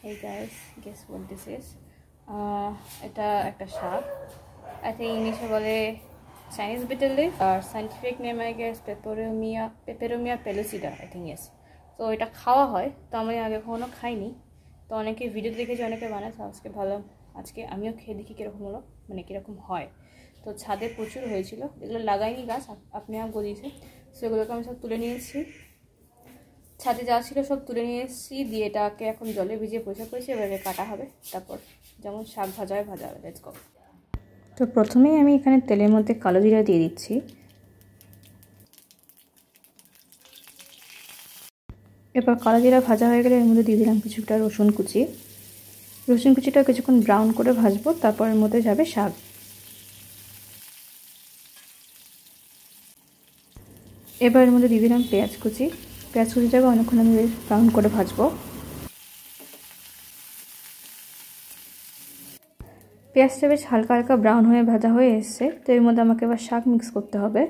Hey guys, guess what this is? এটা একটা শাক। I think ইংলিশে বলে Chinese bitter leaf R scientific name I guess Peperomia pellucida I think yes. তো এটা খাওয়া হয়, তো আমি আগে কখনো খাইনি। তো অনেকে ভিডিও দেখেছি, অনেকে বানায়, আজকে ভালো আজকে আমিও খেয়ে দেখি কীরকম হলো, মানে কীরকম হয়। তো ছাদে প্রচুর হয়েছিল, এগুলো লাগাইনি গাছ, আপনি গজিয়েছে। সো এগুলোকে আমি সব তুলে নিয়েছি, ছাদে যা ছিল সব তুলে নিয়ে এসেছি, দিয়ে এটাকে এখন জলে ভিজিয়ে পরিষ্কার করেছি। এবারে কাটা হবে, তারপর যেমন শাক ভাজা হয় ভাজা হবে। Let's go. তো প্রথমেই আমি এখানে তেলের মধ্যে কালো জিরা দিয়ে দিচ্ছি। এরপর কালো জিরা ভাজা হয়ে গেলে এর মধ্যে দিয়ে দিলাম কিছুটা রসুন কুচি। রসুন কুচিটা কিছুক্ষণ ব্রাউন করে ভাজবো, তারপর এর মধ্যে যাবে শাক। এবার এর মধ্যে দিয়ে দিলাম পেঁয়াজ কুচি। পেঁয়াজ কুচিটাকে অনেকক্ষণ আমি ব্রাউন করে ভাজবো। পেঁয়াজটা বেশ হালকা হালকা ব্রাউন হয়ে ভাজা হয়ে এসছে। তো এর মধ্যে আমাকে এবার শাক মিক্স করতে হবে।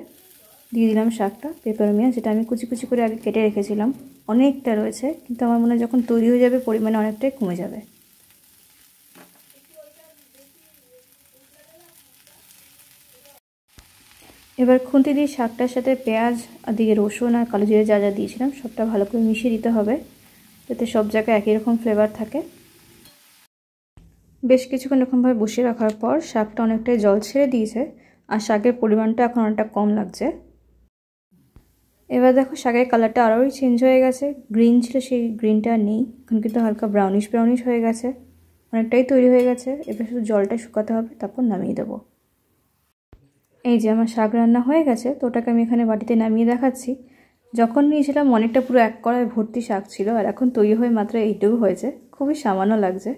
দিয়ে দিলাম শাকটা, পেপারোমিয়া, যেটা আমি কুচি কুচি করে আগে কেটে রেখেছিলাম। অনেকটা রয়েছে, কিন্তু আমার মনে হয় যখন তৈরি হয়ে যাবে পরিমাণে অনেকটাই কমে যাবে। এবার খুন্তি দিয়ে শাকটার সাথে পেঁয়াজ আর দিকে রসুন আর কালো জিরে যা যা দিয়েছিলাম সবটা ভালো করে মিশিয়ে দিতে হবে, যাতে সব জায়গায় একই রকম ফ্লেভার থাকে। বেশ কিছুক্ষণ এরকমভাবে বসিয়ে রাখার পর শাকটা অনেকটাই জল ছেড়ে দিয়েছে, আর শাকের পরিমাণটা এখন অনেকটা কম লাগছে। এবার দেখো শাকের কালারটা আরোই চেঞ্জ হয়ে গেছে, গ্রিন ছিল সেই গ্রিনটা নেই, এখন কিন্তু হালকা ব্রাউনিশ ব্রাউনিশ হয়ে গেছে, অনেকটাই তৈরি হয়ে গেছে। এবার শুধু জলটা শুকাতে হবে, তারপর নামিয়ে দেবো। এই যে আমার শাক রান্না হয়ে গেছে, তো ওটাকে আমি এখানে বাটিতে নামিয়ে দেখাচ্ছি। যখন নিয়েছিলাম অনেকটা পুরো এক কড়াই ভর্তি শাক ছিল, আর এখন তৈরি হয়ে মাত্র এইটুকু হয়েছে, খুবই সামান্য লাগছে।